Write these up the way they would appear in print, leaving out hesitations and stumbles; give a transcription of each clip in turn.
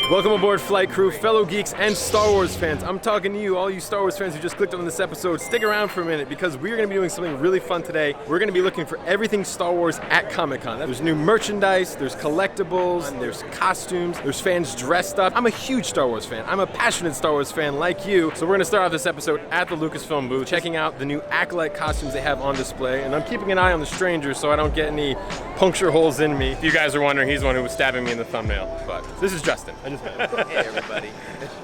Welcome aboard, flight crew, fellow geeks, and Star Wars fans. I'm talking to you, all you Star Wars fans who just clicked on this episode. Stick around for a minute because we're going to be doing something really fun today. We're going to be looking for everything Star Wars at Comic-Con. There's new merchandise, there's collectibles, and there's costumes, there's fans dressed up. I'm a huge Star Wars fan. I'm a passionate Star Wars fan like you. So we're going to start off this episode at the Lucasfilm booth, checking out the new Acolyte costumes they have on display. And I'm keeping an eye on the strangers so I don't get any puncture holes in me. If you guys are wondering, he's the one who was stabbing me in the thumbnail. But this is Justin. I just met him. Hey, everybody.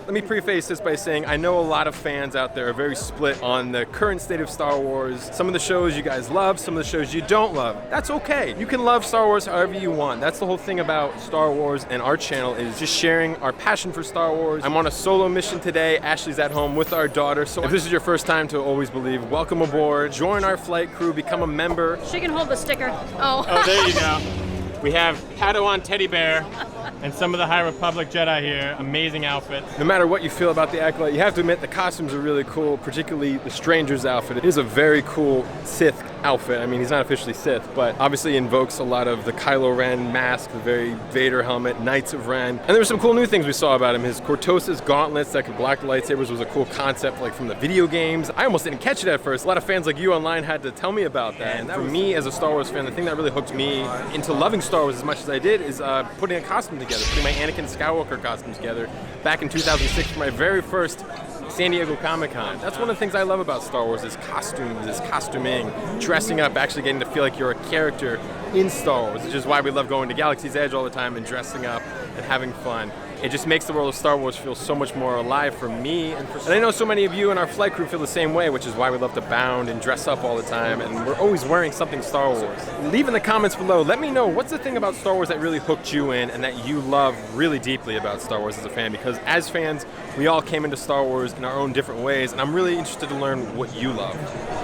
Let me preface this by saying I know a lot of fans out there are very split on the current state of Star Wars. Some of the shows you guys love, some of the shows you don't love. That's okay. You can love Star Wars however you want. That's the whole thing about Star Wars and our channel is just sharing our passion for Star Wars. I'm on a solo mission today. Ashley's at home with our daughter. So if this is your first time to Always Believe, welcome aboard. Join our flight crew, become a member. She can hold the sticker. Oh, there you go. We have Padawan Teddy Bear and some of the High Republic Jedi here. Amazing outfits. No matter what you feel about the Acolyte, you have to admit the costumes are really cool, particularly the Stranger's outfit. It is a very cool Sith outfit. I mean, he's not officially Sith, but obviously invokes a lot of the Kylo Ren mask, the very Vader helmet, Knights of Ren. And there were some cool new things we saw about him. His Cortosis gauntlets that could block the lightsabers was a cool concept, like from the video games. I almost didn't catch it at first. A lot of fans like you online had to tell me about that. And for me, as a Star Wars fan, the thing that really hooked me into loving Star Wars as much as I did is putting a costume together, putting my Anakin Skywalker costume together back in 2006 for my very first San Diego Comic-Con. That's one of the things I love about Star Wars is costumes, is costuming, dressing up, actually getting to feel like you're a character in Star Wars, which is why we love going to Galaxy's Edge all the time and dressing up and having fun. It just makes the world of Star Wars feel so much more alive for me. And I know so many of you in our flight crew feel the same way, which is why we love to bound and dress up all the time. And we're always wearing something Star Wars. Leave in the comments below. Let me know what's the thing about Star Wars that really hooked you in and that you love really deeply about Star Wars as a fan. Because as fans, we all came into Star Wars in our own different ways. And I'm really interested to learn what you love.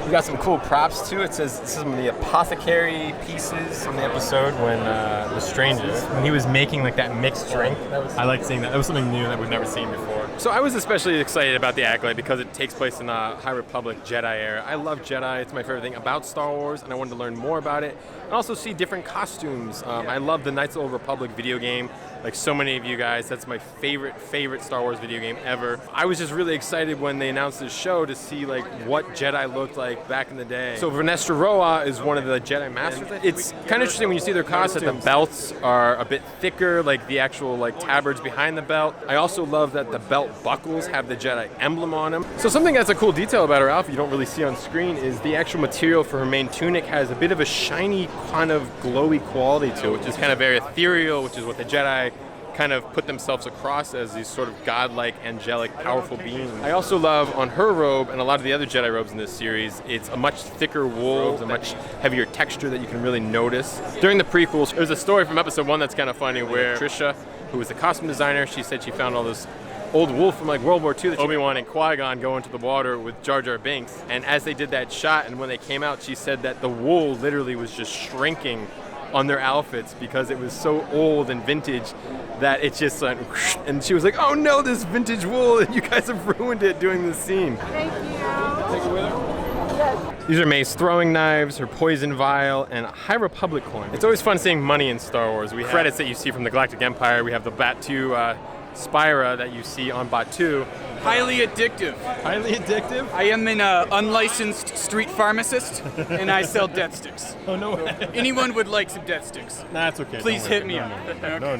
We got some cool props too. It says some of the apothecary pieces from the episode when The Stranger, when he was making like that mixed drink. I like seeing that. That was something new that we've never seen before. So I was especially excited about the Acolyte because it takes place in the High Republic Jedi era. I love Jedi. It's my favorite thing about Star Wars, and I wanted to learn more about it and also see different costumes. I love the Knights of the Old Republic video game. Like so many of you guys, that's my favorite Star Wars video game ever. I was just really excited when they announced this show to see like what Jedi looked like back in the day. So Vernestra Rwoh is one of the Jedi Masters. It's kind of interesting when you see their costumes. The belts are a bit thicker, like the actual like tabards behind the belt. I also love that the belt buckles have the Jedi emblem on them. So something that's a cool detail about her outfit you don't really see on screen is the actual material for her main tunic has a bit of a shiny kind of glowy quality to it, which is kind of very ethereal, which is what the Jedi kind of put themselves across as these sort of godlike, angelic, powerful beings. I also love on her robe and a lot of the other Jedi robes in this series, it's a much thicker wool, a much heavier texture that you can really notice. During the prequels, there's a story from episode 1 that's kind of funny where Tricia, who was the costume designer, she said she found all this old wool from like World War II that Obi-Wan and Qui-Gon go into the water with Jar Jar Binks. And as they did that shot and when they came out, she said that the wool literally was just shrinking on their outfits because it was so old and vintage that it just went whoosh, and she was like, oh no, this vintage wool, and you guys have ruined it doing this scene. Thank you. Take it with her? Yes. These are May's throwing knives, her poison vial, and a High Republic coin. It's always fun seeing money in Star Wars. We have credits that you see from the Galactic Empire. We have the Bat-2 Spira that you see on Batu. Highly addictive. Highly addictive? I am an unlicensed street pharmacist, and I sell death sticks. Oh, no way. Anyone would like some death sticks? Nah, that's okay. Please hit me up. No.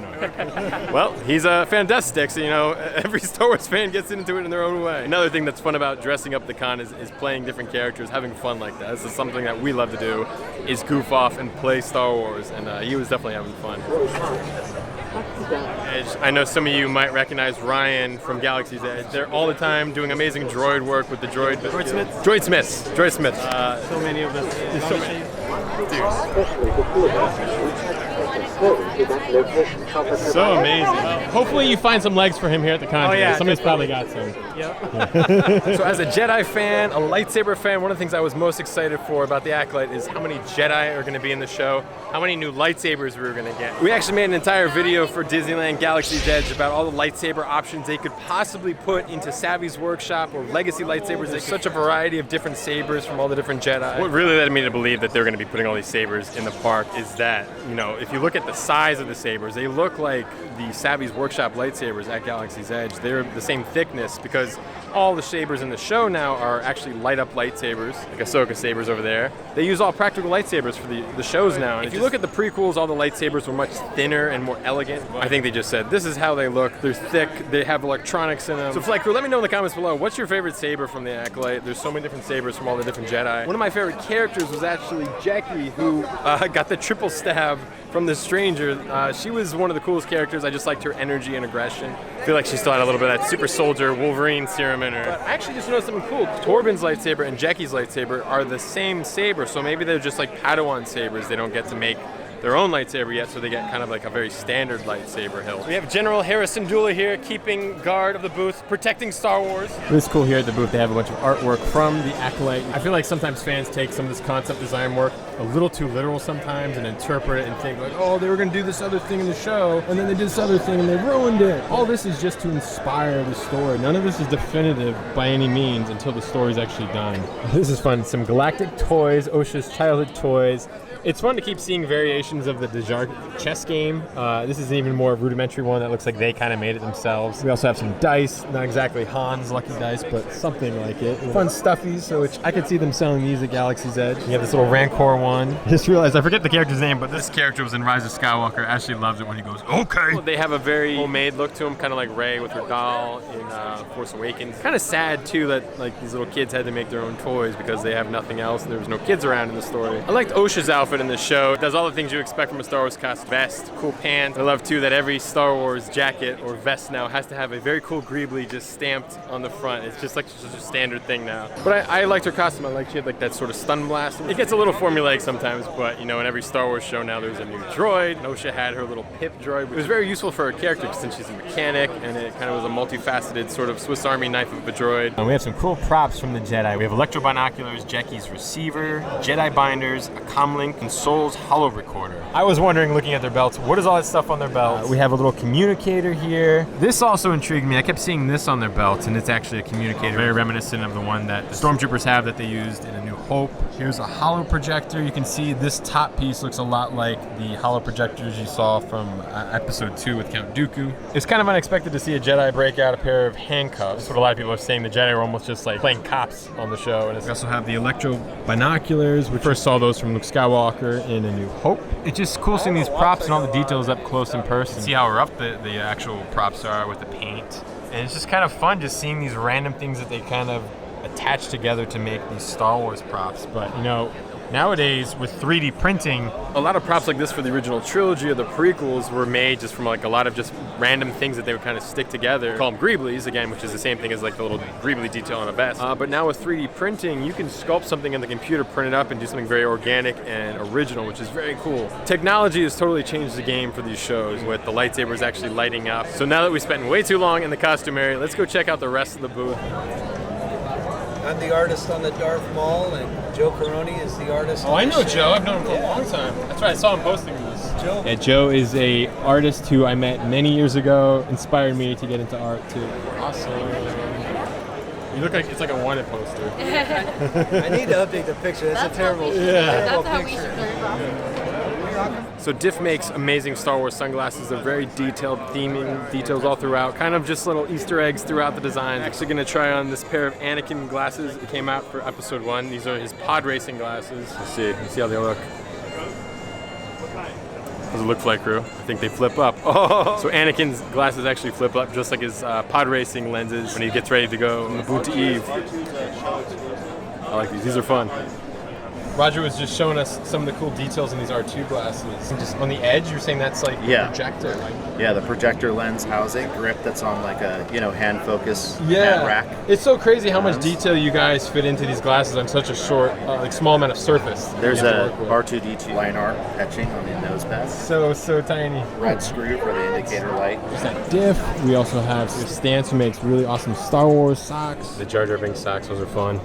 Well, he's a fan of death sticks. You know, every Star Wars fan gets into it in their own way. Another thing that's fun about dressing up the con is playing different characters, having fun like that. This is something that we love to do, is goof off and play Star Wars, and he was definitely having fun. I know some of you might recognize Ryan from Galaxy's Edge. They're all the time doing amazing droid work with the Droid Smiths. So many of us. There's so many. So amazing. Hopefully you find some legs for him here at the con. Oh, yeah, somebody's probably got some. Yep. So as a Jedi fan, a lightsaber fan, one of the things I was most excited for about the Acolyte is how many Jedi are going to be in the show, how many new lightsabers we were going to get. We actually made an entire video for Disneyland Galaxy's Edge about all the lightsaber options they could possibly put into Savvy's workshop or legacy lightsabers. There's such a variety of different sabers from all the different Jedi. What really led me to believe that they're going to be putting all these sabers in the park is that, you know, if you look at the size of the sabers. They look like the Savvy's Workshop lightsabers at Galaxy's Edge. They're the same thickness because all the sabers in the show now are actually light-up lightsabers, like Ahsoka sabers over there. They use all practical lightsabers for the shows now. And if you look at the prequels, all the lightsabers were much thinner and more elegant. I think they just said, this is how they look. They're thick, they have electronics in them. So Flight Crew, let me know in the comments below, what's your favorite saber from the Acolyte? There's so many different sabers from all the different Jedi. One of my favorite characters was actually Jackie, who got the triple stab from the stranger. She was one of the coolest characters. I just liked her energy and aggression. I feel like she still had a little bit of that super soldier Wolverine serum in her. But I actually just noticed something cool. Torben's lightsaber and Jackie's lightsaber are the same saber, so maybe they're just like Padawan sabers. They don't get to make their own lightsaber yet, so they get kind of like a very standard lightsaber hilt. We have General Harrison Dula here, keeping guard of the booth, protecting Star Wars. It's cool here at the booth. They have a bunch of artwork from the Acolyte. I feel like sometimes fans take some of this concept design work a little too literal sometimes and interpret it and think like, oh, they were going to do this other thing in the show, and then they did this other thing and they ruined it. All this is just to inspire the story. None of this is definitive by any means until the story's actually done. This is fun. Some galactic toys, Osha's childhood toys. It's fun to keep seeing variations of the Dejar chess game. This is an even more rudimentary one that looks like they kind of made it themselves. We also have some dice, not exactly Han's lucky dice, but something like it. Fun stuffies, so which I could see them selling these at Galaxy's Edge. You have this little Rancor one. I just realized, I forget the character's name, but this character was in Rise of Skywalker. Ashley loves it when he goes, okay. They have a very homemade look to them, kind of like Rey with her doll in Force Awakens. Kind of sad too that like these little kids had to make their own toys because they have nothing else and there was no kids around in the story. I liked Osha's outfit in this show. It does all the things you expect from a Star Wars cast. Vest, cool pants. I love too that every Star Wars jacket or vest now has to have a very cool Greebly just stamped on the front. It's just like just a standard thing now. But I liked her costume. I liked she had like that sort of stun blast. It gets a little formulaic sometimes, but you know, in every Star Wars show now there's a new droid. Osha had her little pip droid. It was very useful for her character since she's a mechanic and it kind of was a multifaceted sort of Swiss Army knife of a droid. And we have some cool props from the Jedi. We have electro binoculars, Jackie's receiver, Jedi binders, a comlink, and Soul's holo recorder. I was wondering, looking at their belts, what is all that stuff on their belts? We have a little communicator here. This also intrigued me. I kept seeing this on their belts, and it's actually a communicator, very reminiscent of the one that the Stormtroopers have that they used in A New Hope. Here's a holo projector. You can see this top piece looks a lot like the holo projectors you saw from Episode 2 with Count Dooku. It's kind of unexpected to see a Jedi break out a pair of handcuffs. That's what a lot of people are saying. The Jedi are almost just like playing cops on the show. And we also have the electro binoculars. We first saw those from Luke Skywalker in A New Hope. It's just cool seeing these props and all the details up close in person. See how rough the actual props are with the paint. And it's just kind of fun just seeing these random things that they kind of attach together to make these Star Wars props. But you know, nowadays with 3D printing, a lot of props like this for the original trilogy or the prequels were made just from like a lot of just random things that they would kind of stick together. We call them Greeblies again, which is the same thing as like the little Greebly detail on a vest. But now with 3D printing, you can sculpt something in the computer, print it up, and do something very organic and original, which is very cool. Technology has totally changed the game for these shows with the lightsabers actually lighting up. So now that we spent way too long in the costume area, let's go check out the rest of the booth. I'm the artist on the Darth Maul, and Joe Caroni is the artist. Oh, I know Joe. I've known him for a long time. That's right. I saw him posting this. Joe. Yeah, Joe is a artist who I met many years ago. Inspired me to get into art too. Awesome. You look like it's like a wanted poster. I need to update the picture. That's a terrible, That's how we should learn. So Diff makes amazing Star Wars sunglasses. They're very detailed, theming, details all throughout. Kind of just little Easter eggs throughout the design. Actually going to try on this pair of Anakin glasses that came out for Episode 1. These are his pod racing glasses. Let's see how they look. Does it look Flight Crew? I think they flip up. Oh! So Anakin's glasses actually flip up just like his pod racing lenses when he gets ready to go on the boot to Eve. I like these. These are fun. Roger was just showing us some of the cool details in these R2 glasses. And just on the edge, you're saying that's like the projector. Yeah, the projector lens housing grip that's on like a hand focus hand rack. It's so crazy how much detail you guys fit into these glasses on such a short, small amount of surface. There's a R2-D2 line art etching on the nose pads. So tiny. Red screw for the indicator light. There's that diff. We also have Stance, who makes really awesome Star Wars socks. The Jar Jar Binks socks, those are fun.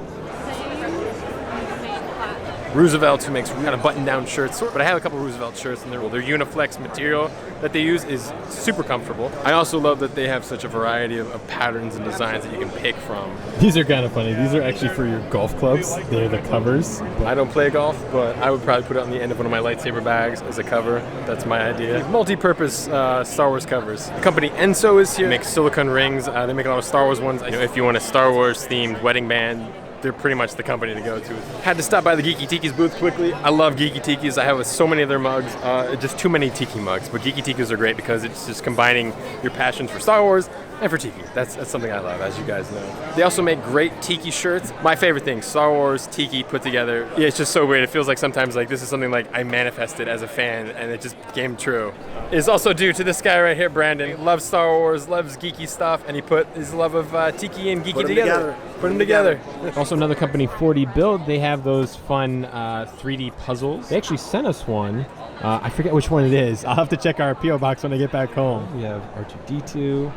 Roosevelt, who makes kind of button-down shirts. But I have a couple Roosevelt shirts, and their Uniflex material that they use is super comfortable. I also love that they have such a variety of patterns and designs that you can pick from. These are kind of funny. These are actually for your golf clubs. They're the covers. I don't play golf, but I would probably put it on the end of one of my lightsaber bags as a cover. That's my idea. Multi-purpose Star Wars covers. The company Enso is here. They make silicone rings. They make a lot of Star Wars ones. If you want a Star Wars themed wedding band, they're pretty much the company to go to. Had to stop by the Geeky Tiki's booth quickly. I love Geeky Tiki's. I have so many of their mugs. Just too many Tiki mugs. But Geeky Tiki's are great because it's just combining your passions for Star Wars and for Tiki. That's something I love, as you guys know. They also make great Tiki shirts. My favorite thing, Star Wars, Tiki put together. Yeah, it's just so weird. It feels like sometimes like this is something like I manifested as a fan and it just came true. It's also due to this guy right here, Brandon. Loves Star Wars, loves geeky stuff, and he put his love of Tiki and Geeky together. Put them together. Also another company, 40 Build, they have those fun 3D puzzles. They actually sent us one. I forget which one it is. I'll have to check our P.O. box when I get back home. We have R2-D2,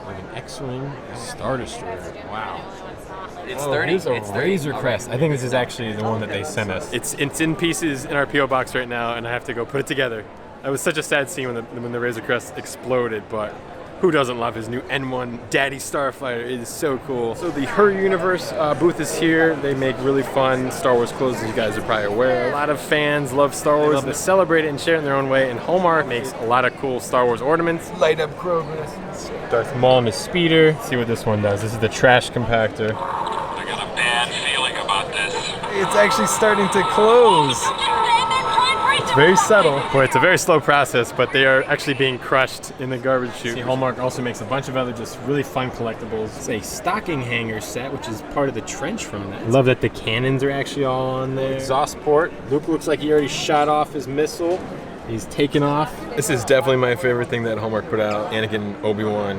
like an X-Wing, Star Destroyer. Wow. It's 30. It's a Razor Crest. I think this is actually the one that they sent us. It's in pieces in our P.O. box right now, and I have to go put it together. It was such a sad scene when the Razor Crest exploded, but who doesn't love his new N1 Daddy Starfighter? It is so cool. So the Her Universe booth is here. They make really fun Star Wars clothes, as you guys are probably aware. A lot of fans love Star Wars. They love to celebrate it and share it in their own way. And Hallmark makes a lot of cool Star Wars ornaments. Light up Krogus. Darth Maul and his speeder. Let's see what this one does. This is the trash compactor. I got a bad feeling about this. It's actually starting to close. It's very subtle. Boy, it's a very slow process, but they are actually being crushed in the garbage chute. See, Hallmark also makes a bunch of other just really fun collectibles. It's a stocking hanger set, which is part of the trench from that. I love that the cannons are actually all on there. Exhaust port. Luke looks like he already shot off his missile. He's taken off. This is definitely my favorite thing that Hallmark put out. Anakin, Obi-Wan,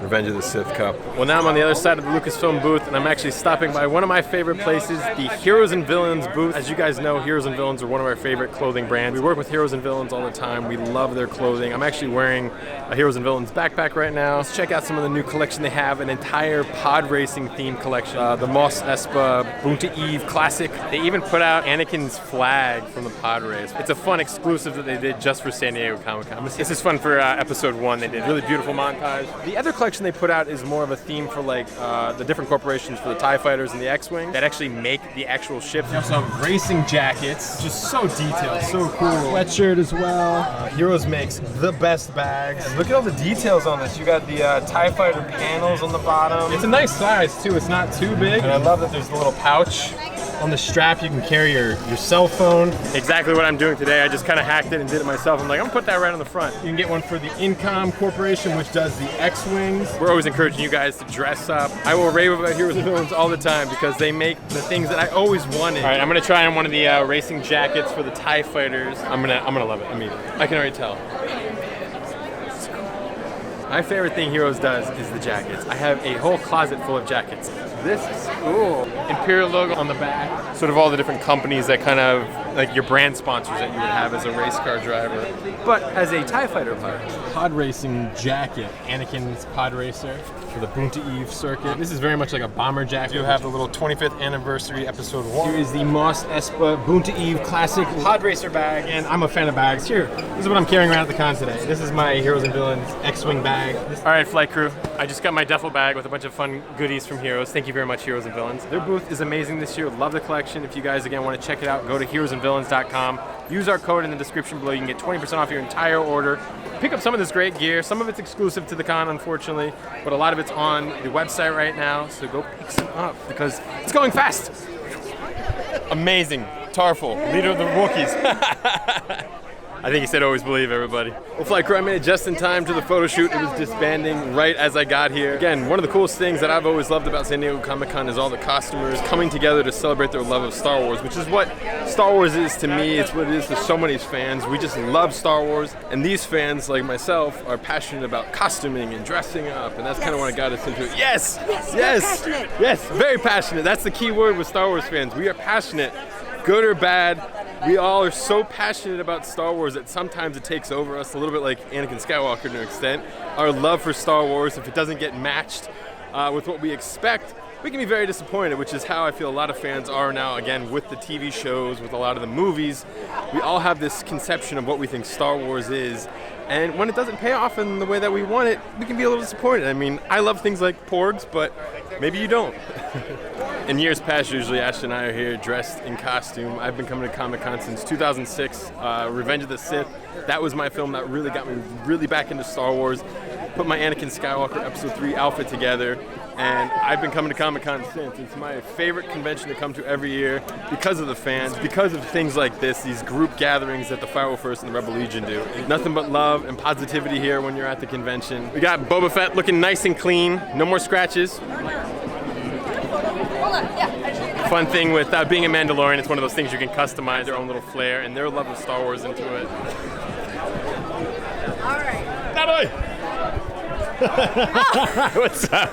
Revenge of the Sith Cup. Well, now I'm on the other side of the Lucasfilm booth, and I'm actually stopping by one of my favorite places, the Heroes and Villains booth. As you guys know, Heroes and Villains are one of our favorite clothing brands. We work with Heroes and Villains all the time. We love their clothing. I'm actually wearing a Heroes and Villains backpack right now. Let's check out some of the new collection they have, an entire pod racing themed collection. The Mos Espa Boonta Eve Classic. They even put out Anakin's flag from the pod race. It's a fun exclusive that they did just for San Diego Comic-Con. This is fun for episode 1. They did really beautiful montage. The other collection they put out is more of a theme for like the different corporations for the TIE Fighters and the X-Wing that actually make the actual ships. They also have racing jackets, just so detailed, so cool. Sweatshirt as well. Heroes makes the best bags. And look at all the details on this. You got the TIE Fighter panels on the bottom. It's a nice size too, it's not too big. And I love that there's a little pouch on the strap. You can carry your cell phone. Exactly what I'm doing today. I just kind of hacked it and did it myself. I'm like, I'm gonna put that right on the front. You can get one for the Incom Corporation, which does the X-Wings. We're always encouraging you guys to dress up. I will rave about Heroes and Villains all the time because they make the things that I always wanted. All right, I'm gonna try on one of the racing jackets for the TIE Fighters. I'm gonna love it immediately. I can already tell. My favorite thing Heroes does is the jackets. I have a whole closet full of jackets. This is cool. Imperial logo on the back. Sort of all the different companies that kind of, like your brand sponsors that you would have as a race car driver. But as a TIE Fighter pilot. Pod racing jacket. Anakin's Podracer for the Boonta Eve circuit. This is very much like a bomber jacket. You have the little 25th anniversary episode 1. Here is the Mos Espa Boonta Eve Classic Podracer bag. And I'm a fan of bags. Here, this is what I'm carrying around at the con today. This is my Heroes and Villains X-Wing bag. All right, flight crew. I just got my duffel bag with a bunch of fun goodies from Heroes. Thank you very much, Heroes and Villains. Their booth is amazing this year. Love the collection. If you guys, again, want to check it out, go to heroesandvillains.com. Use our code in the description below. You can get 20% off your entire order. Pick up some of this great gear. Some of it's exclusive to the con, unfortunately, but a lot of it's on the website right now, so go pick some up because it's going fast. Amazing. Tarful, leader of the Wookiees. I think he said always believe, everybody. Well, flight crew, I made it just in time to the photo shoot. It was disbanding right as I got here. Again, one of the coolest things that I've always loved about San Diego Comic-Con is all the costumers coming together to celebrate their love of Star Wars, which is what Star Wars is to me. It's what it is to so many fans. We just love Star Wars, and these fans, like myself, are passionate about costuming and dressing up, and that's kind of what got us into it. Yes! Yes! Yes! Very passionate. That's the key word with Star Wars fans. We are passionate. Good or bad, we all are so passionate about Star Wars that sometimes it takes over us, a little bit like Anakin Skywalker to an extent. Our love for Star Wars, if it doesn't get matched with what we expect, we can be very disappointed, which is how I feel a lot of fans are now, again, with the TV shows, with a lot of the movies. We all have this conception of what we think Star Wars is, and when it doesn't pay off in the way that we want it, we can be a little disappointed. I mean, I love things like porgs, but maybe you don't. In years past, usually Ash and I are here dressed in costume. I've been coming to Comic-Con since 2006, Revenge of the Sith. That was my film that really got me really back into Star Wars. Put my Anakin Skywalker Episode 3 outfit together, and I've been coming to Comic-Con since. It's my favorite convention to come to every year because of the fans, because of things like this, these group gatherings that the 501st and the Rebel Legion do. Nothing but love and positivity here when you're at the convention. We got Boba Fett looking nice and clean, no more scratches. Fun thing with being a Mandalorian, it's one of those things you can customize their own little flair and their love of Star Wars into it. All right. Natalie! What's up?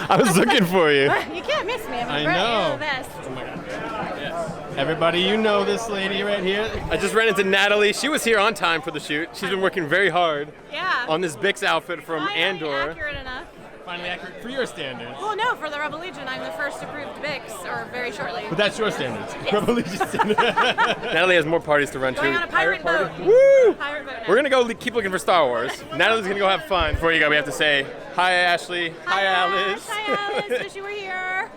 I was looking for you. You can't miss me. I'm I right know. here this. Oh my God. Yes. Everybody, you know this lady right here. I just ran into Natalie. She was here on time for the shoot. She's been working very hard Yeah. on this Bix outfit from Finally Andor. accurate enough. Finally accurate for your standards. Well, no, for the Rebel Legion, I'm the first approved Bix, or very shortly. But that's your standards. Rebel Legion standards. Natalie has more parties to run Going to. on a pirate boat. Woo! Pirate boat now. We're gonna go keep looking for Star Wars. Natalie's gonna go have fun. Before you go, we have to say hi, Ashley. Hi, Alice. Hi, Alice. Wish you were here.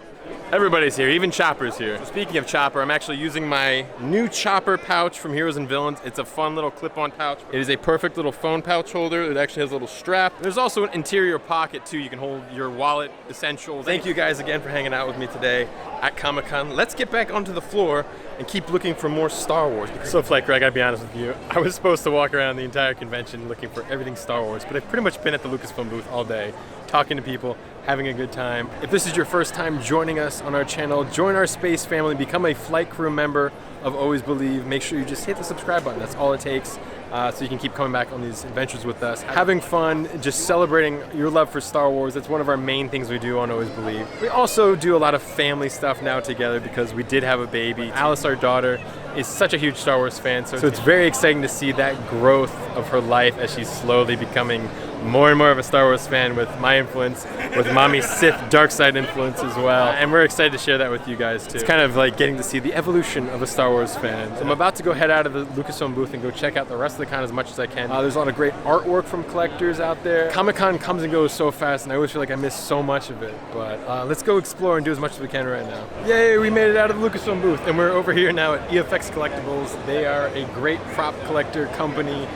Everybody's here, even Chopper's here. So speaking of Chopper, I'm actually using my new Chopper pouch from Heroes and Villains. It's a fun little clip-on pouch. It is a perfect little phone pouch holder. It actually has a little strap. There's also an interior pocket too. You can hold your wallet, essentials. Thank you guys again for hanging out with me today at Comic-Con. Let's get back onto the floor and keep looking for more Star Wars. So Flicker, I gotta be honest with you. I was supposed to walk around the entire convention looking for everything Star Wars, but I've pretty much been at the Lucasfilm booth all day, talking to people, having a good time. If this is your first time joining us on our channel, join our space family, become a flight crew member of Always Believe. Make sure you just hit the subscribe button. That's all it takes. So you can keep coming back on these adventures with us. Having fun, just celebrating your love for Star Wars. That's one of our main things we do on Always Believe. We also do a lot of family stuff now together because we did have a baby. Alice, our daughter, is such a huge Star Wars fan, so it's very exciting to see that growth of her life as she's slowly becoming more and more of a Star Wars fan with my influence, with Mommy's Sith dark side influence as well. And we're excited to share that with you guys too. It's kind of like getting to see the evolution of a Star Wars fan. So I'm about to go head out of the Lucasfilm booth and go check out the rest of the con as much as I can. There's a lot of great artwork from collectors out there. Comic-Con comes and goes so fast and I always feel like I miss so much of it. But let's go explore and do as much as we can right now. Yay, we made it out of the Lucasfilm booth and we're over here now at EFX Collectibles. They are a great prop collector company.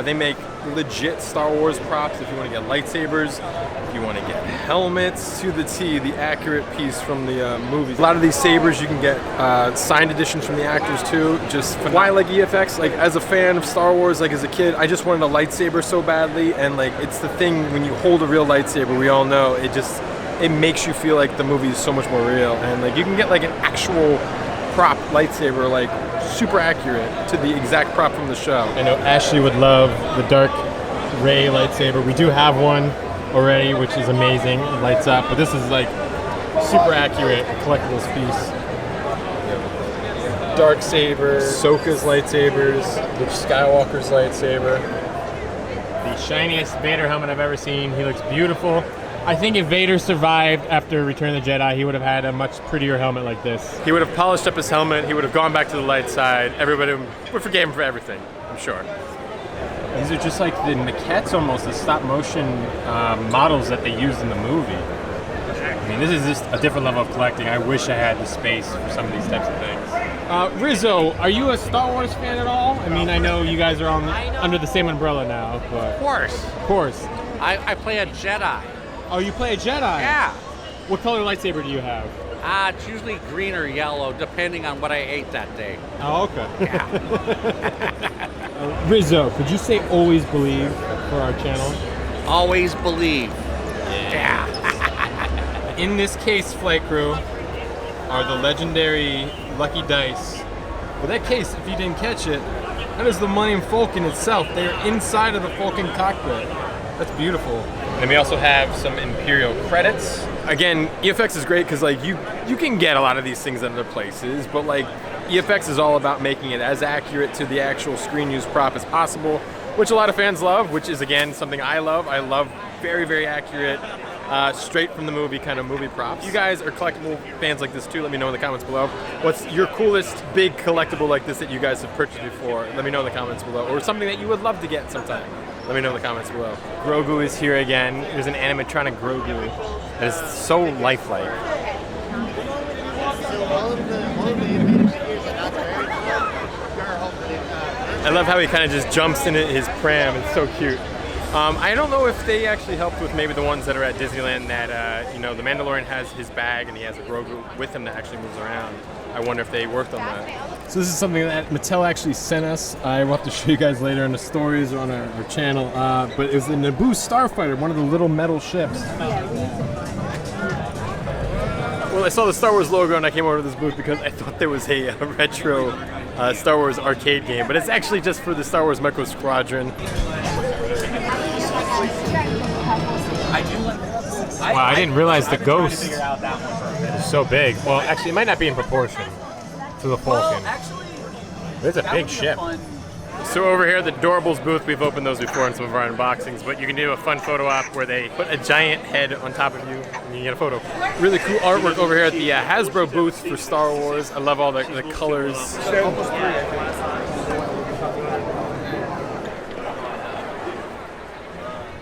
They make legit Star Wars props if you want to get lightsabers, if you want to get helmets, to the T, the accurate piece from the movies. A lot of these sabers you can get signed editions from the actors too. Just why I like EFX? Like as a fan of Star Wars, like as a kid, I just wanted a lightsaber so badly, and like it's the thing when you hold a real lightsaber, we all know it makes you feel like the movie is so much more real, and like you can get like an actual prop lightsaber, like super accurate to the exact prop from the show. I know Ashley would love the dark Rey lightsaber. We do have one already, which is amazing. It lights up, but this is like super accurate collectibles piece. Dark saber, Ahsoka's lightsabers, Luke Skywalker's lightsaber. The shiniest Vader helmet I've ever seen. He looks beautiful. I think if Vader survived after Return of the Jedi, he would have had a much prettier helmet like this. He would have polished up his helmet, he would have gone back to the light side, everybody would forgive him for everything, I'm sure. These are just like the maquettes almost, the stop motion models that they used in the movie. I mean, this is just a different level of collecting. I wish I had the space for some of these types of things. Rizzo, are you a Star Wars fan at all? I mean, I know you guys are under the same umbrella now, but... Of course. I play a Jedi. Oh, you play a Jedi? Yeah. What color lightsaber do you have? It's usually green or yellow, depending on what I ate that day. Oh, okay. Yeah. Rizzo, could you say always believe for our channel? Always believe. Yeah. In this case, Flight Crew, are the legendary Lucky Dice. Well, that case, if you didn't catch it, that is the Millennium Falcon itself. They are inside of the Falcon cockpit. That's beautiful. And we also have some Imperial credits. Again, EFX is great because like you can get a lot of these things at other places, but like EFX is all about making it as accurate to the actual screen use prop as possible, which a lot of fans love, which is again something I love. I love very, very accurate straight from the movie kind of movie props. You guys are collectible fans like this too. Let me know in the comments below. What's your coolest big collectible like this that you guys have purchased before? Let me know in the comments below. Or something that you would love to get sometime. Let me know in the comments below. Grogu is here again. There's an animatronic Grogu that is so lifelike. I love how he kind of just jumps into his pram. It's so cute. I don't know if they actually helped with maybe the ones that are at Disneyland that, you know, the Mandalorian has his bag and he has a Grogu with him that actually moves around. I wonder if they worked on that. So this is something that Mattel actually sent us. I will have to show you guys later in the stories or on our channel. But it was the Naboo Starfighter, one of the little metal ships. Well, I saw the Star Wars logo and I came over to this booth because I thought there was a retro Star Wars arcade game, but it's actually just for the Star Wars Micro Squadron. Wow, I didn't realize the Ghost is so big. Well, actually, it might not be in proportion to the Falcon. It's a big ship. So over here, the Doorables booth, we've opened those before in some of our unboxings, but you can do a fun photo op where they put a giant head on top of you and you get a photo. Really cool artwork over here at the Hasbro booth for Star Wars. I love all the colors.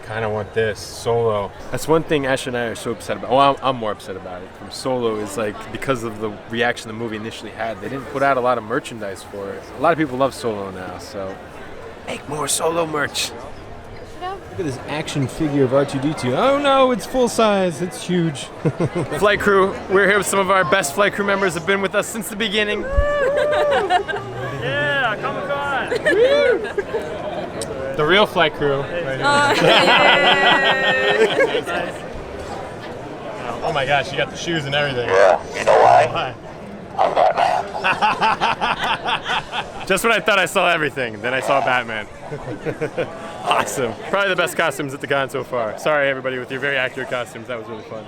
Kind of want this Solo. That's one thing Ash and I are so upset about. Well, I'm more upset about it from Solo is like because of the reaction the movie initially had, they didn't put out a lot of merchandise for it. A lot of people love Solo now, so make more Solo merch. Look at this action figure of R2-D2. Oh no, it's full size. It's huge. Flight crew, we're here with some of our best flight crew members have been with us since the beginning. Yeah, Comic-Con. The real flight crew. Right oh my gosh, you got the shoes and everything. Yeah, you know why? I'm Batman. Just when I thought I saw everything, then I saw Batman. Awesome. Probably the best costumes at the con so far. Sorry everybody with your very accurate costumes, that was really fun.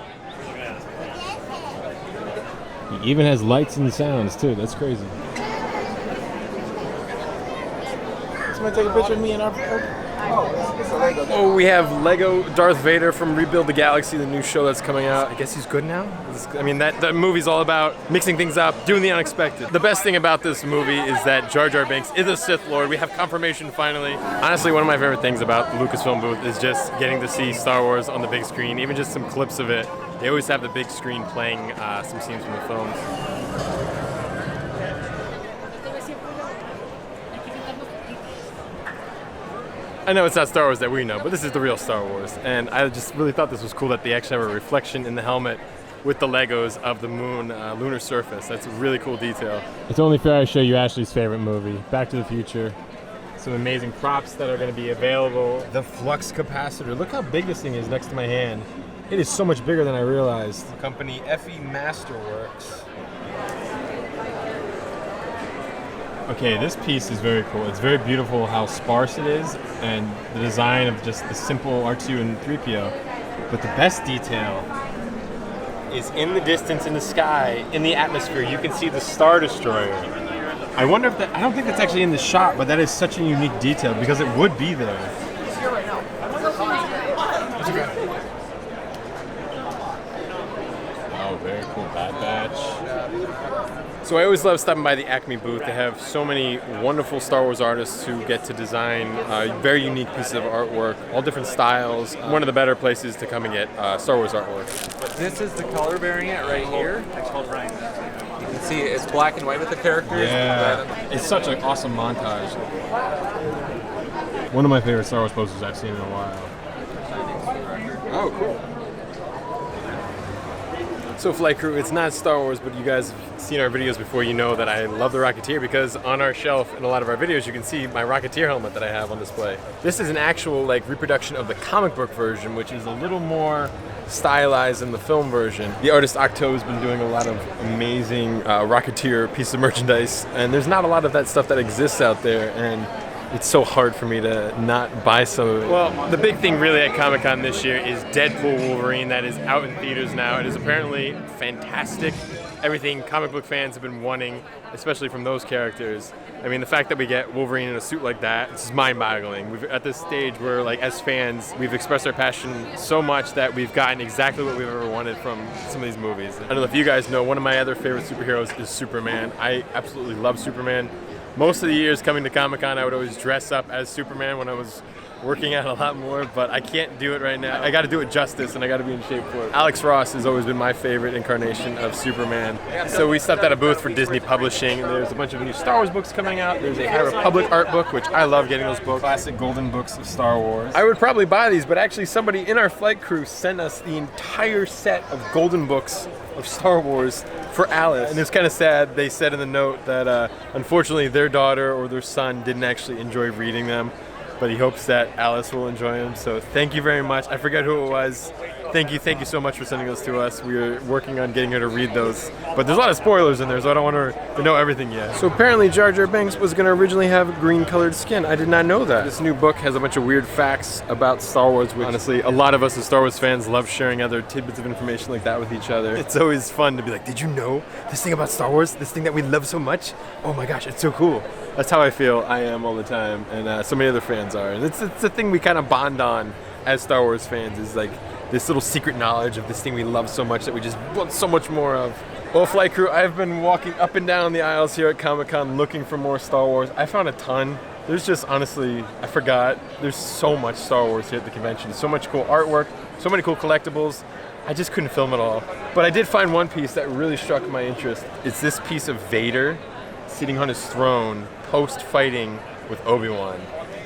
He even has lights and sounds too, that's crazy. Somebody take a picture of me and our... Oh, we have Lego Darth Vader from Rebuild the Galaxy, the new show that's coming out. I guess he's good now? I mean, that movie's all about mixing things up, doing the unexpected. The best thing about this movie is that Jar Jar Binks is a Sith Lord. We have confirmation finally. Honestly, one of my favorite things about the Lucasfilm booth is just getting to see Star Wars on the big screen, even just some clips of it. They always have the big screen playing some scenes from the films. I know it's not Star Wars that we know, but this is the real Star Wars. And I just really thought this was cool that they actually have a reflection in the helmet with the Legos of the moon lunar surface. That's a really cool detail. It's only fair I show you Ashley's favorite movie, Back to the Future. Some amazing props that are going to be available. The flux capacitor. Look how big this thing is next to my hand. It is so much bigger than I realized. Company FE Masterworks. Okay, this piece is very cool. It's very beautiful how sparse it is and the design of just the simple R2 and 3PO. But the best detail is in the distance in the sky, in the atmosphere, you can see the Star Destroyer. I wonder if that, I don't think that's actually in the shot, but that is such a unique detail because it would be there. Oh, very cool. Bad Batch. So I always love stopping by the Acme booth. They have so many wonderful Star Wars artists who get to design very unique pieces of artwork, all different styles. One of the better places to come and get Star Wars artwork. This is the color variant right here. You can see it's black and white with the characters. Yeah, it's such an awesome montage. One of my favorite Star Wars posters I've seen in a while. Oh, cool. So Flight Crew, it's not Star Wars, but you guys have seen our videos before. You know that I love the Rocketeer because on our shelf in a lot of our videos you can see my Rocketeer helmet that I have on display. This is an actual reproduction of the comic book version, which is a little more stylized than the film version. The artist Octo has been doing a lot of amazing Rocketeer pieces of merchandise, and there's not a lot of that stuff that exists out there, and it's so hard for me to not buy some of it. Well, the big thing really at Comic-Con this year is Deadpool Wolverine that is out in theaters now. It is apparently fantastic. everything comic book fans have been wanting, especially from those characters. I mean, the fact that we get Wolverine in a suit like that, it's just mind-boggling. We've at this stage where, like, as fans, we've expressed our passion so much that we've gotten exactly what we've ever wanted from some of these movies. I don't know if you guys know, one of my other favorite superheroes is Superman. I absolutely love Superman. Most of the years coming to Comic-Con, I would always dress up as Superman when I was working out a lot more, but I can't do it right now. I got to do it justice, and I got to be in shape for it. Alex Ross has always been my favorite incarnation of Superman. So we stopped at a booth for Disney Publishing. There's a bunch of new Star Wars books coming out. There's a High Republic art book, which I love getting those books. Classic golden books of Star Wars. I would probably buy these, but actually somebody in our flight crew sent us the entire set of golden books of Star Wars for Alice. And it was kind of sad. They said in the note that unfortunately their daughter or their son didn't actually enjoy reading them, but he hopes that Alice will enjoy them. So thank you very much. I forget who it was. Thank you so much for sending those to us. We are working on getting her to read those, but there's a lot of spoilers in there, so I don't want her to know everything yet. So apparently Jar Jar Binks was going to originally have green-colored skin. I did not know that. This new book has a bunch of weird facts about Star Wars, which honestly, a lot of us as Star Wars fans love sharing other tidbits of information like that with each other. It's always fun to be like, did you know this thing about Star Wars? This thing that we love so much? Oh my gosh, it's so cool. That's how I feel I am all the time, and so many other fans are. And it's a thing we kind of bond on as Star Wars fans, is like this little secret knowledge of this thing we love so much that we just want so much more of. Well, flight crew, I've been walking up and down the aisles here at Comic-Con looking for more Star Wars. I found a ton. There's just, honestly, I forgot. There's so much Star Wars here at the convention. So much cool artwork, so many cool collectibles. I just couldn't film it all. But I did find one piece that really struck my interest. It's this piece of Vader sitting on his throne post-fighting with Obi-Wan.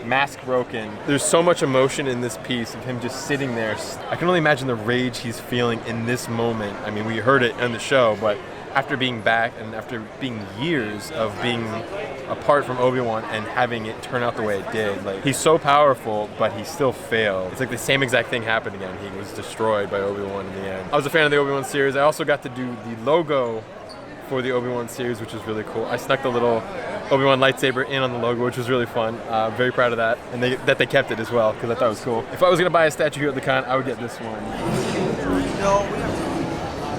Mask broken. There's so much emotion in this piece of him just sitting there. I can only imagine the rage he's feeling in this moment. I mean, we heard it on the show, but after being back and after being years of being apart from Obi-Wan and having it turn out the way it did, like, he's so powerful, but he still failed. It's like the same exact thing happened again. He was destroyed by Obi-Wan in the end. I was a fan of the Obi-Wan series. I also got to do the logo for the Obi-Wan series, which was really cool. I snuck the little Obi-Wan lightsaber in on the logo, which was really fun. Very proud of that, and that they kept it as well, because I thought it was cool. If I was gonna buy a statue here at the con, I would get this one.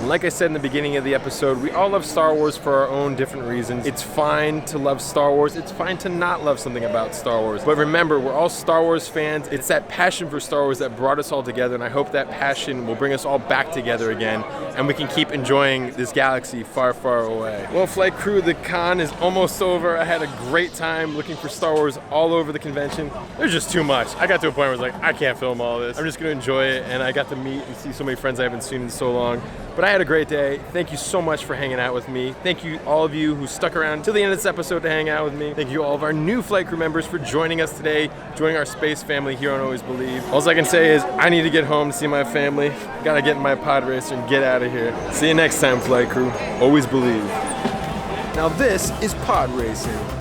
Like I said in the beginning of the episode, we all love Star Wars for our own different reasons. It's fine to love Star Wars. It's fine to not love something about Star Wars. But remember, we're all Star Wars fans. It's that passion for Star Wars that brought us all together, and I hope that passion will bring us all back together again, and we can keep enjoying this galaxy far, far away. Well, flight crew, the con is almost over. I had a great time looking for Star Wars all over the convention. There's just too much. I got to a point where I was like, I can't film all this. I'm just gonna enjoy it, and I got to meet and see so many friends I haven't seen in so long. But I had a great day. Thank you so much for hanging out with me. Thank you all of you who stuck around till the end of this episode to hang out with me. Thank you all of our new flight crew members for joining us today, joining our space family here on Always Believe. All I can say is I need to get home to see my family. Gotta get in my Podracer and get out of here. See you next time, flight crew. Always Believe. Now this is Podracer.